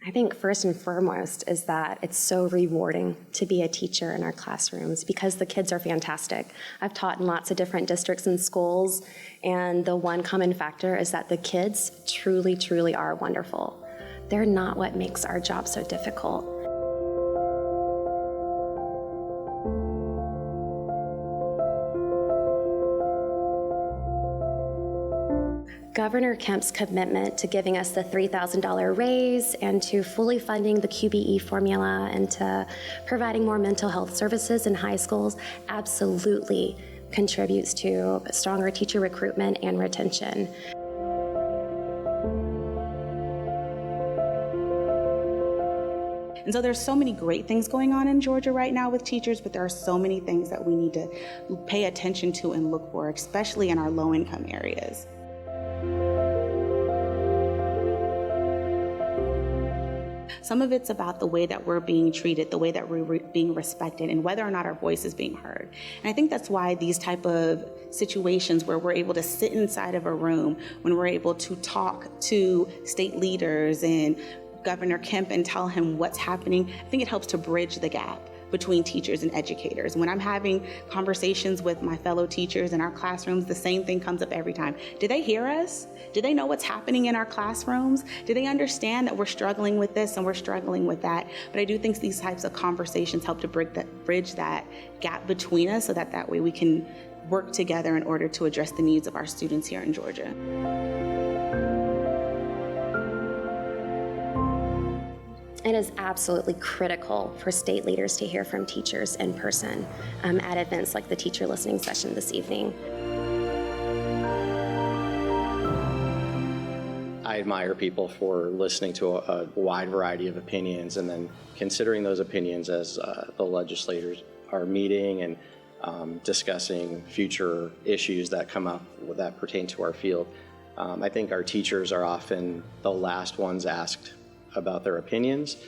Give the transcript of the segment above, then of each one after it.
I think first and foremost is that it's so rewarding to be a teacher in our classrooms because the kids are fantastic. I've taught in lots of different districts and schools, and the one common factor is that the kids truly, truly are wonderful. They're not what makes our job so difficult. Governor Kemp's commitment to giving us the $3,000 raise and to fully funding the QBE formula and to providing more mental health services in high schools absolutely contributes to stronger teacher recruitment and retention. And so there's so many great things going on in Georgia right now with teachers, but there are so many things that we need to pay attention to and look for, especially in our low-income areas. Some of it's about the way that we're being treated, the way that we're being respected, and whether or not our voice is being heard. And I think that's why these type of situations where we're able to sit inside of a room, when we're able to talk to state leaders and Governor Kemp and tell him what's happening, I think it helps to bridge the gap between teachers and educators. When I'm having conversations with my fellow teachers in our classrooms, the same thing comes up every time. Do they hear us? Do they know what's happening in our classrooms? Do they understand that we're struggling with this and we're struggling with that? But I do think these types of conversations help to bridge that gap between us so that way we can work together in order to address the needs of our students here in Georgia. It is absolutely critical for state leaders to hear from teachers in person at events like the teacher listening session this evening. I admire people for listening to a wide variety of opinions and then considering those opinions as the legislators are meeting and discussing future issues that come up that pertain to our field. I think our teachers are often the last ones asked about their opinions.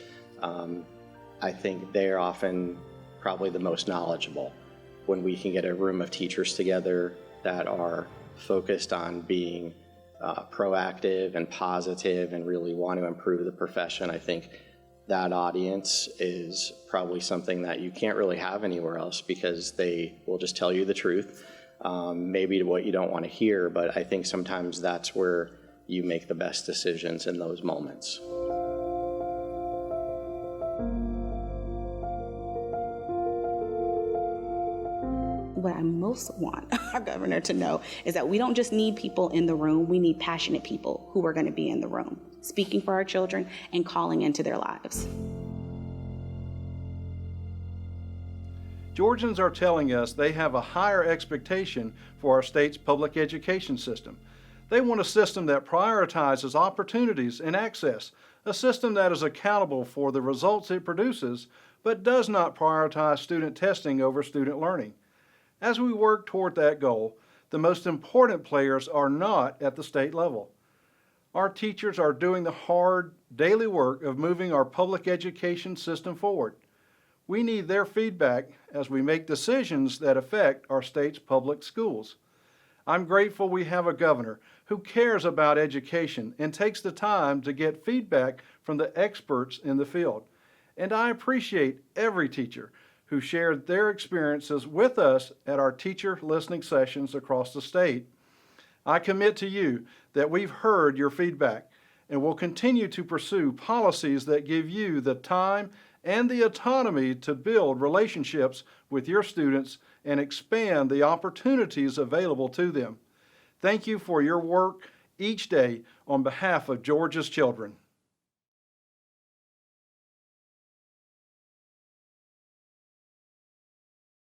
I think they're often probably the most knowledgeable when we can get a room of teachers together that are focused on being proactive and positive and really want to improve the profession. I think that audience is probably something that you can't really have anywhere else because they will just tell you the truth, maybe what you don't want to hear, but I think sometimes that's where you make the best decisions in those moments. What I most want our governor to know is that we don't just need people in the room, we need passionate people who are going to be in the room, speaking for our children and calling into their lives. Georgians are telling us they have a higher expectation for our state's public education system. They want a system that prioritizes opportunities and access, a system that is accountable for the results it produces, but does not prioritize student testing over student learning. As we work toward that goal, the most important players are not at the state level. Our teachers are doing the hard, daily work of moving our public education system forward. We need their feedback as we make decisions that affect our state's public schools. I'm grateful we have a governor who cares about education and takes the time to get feedback from the experts in the field. And I appreciate every teacher who shared their experiences with us at our teacher listening sessions across the state. I commit to you that we've heard your feedback and will continue to pursue policies that give you the time and the autonomy to build relationships with your students and expand the opportunities available to them. Thank you for your work each day on behalf of Georgia's children.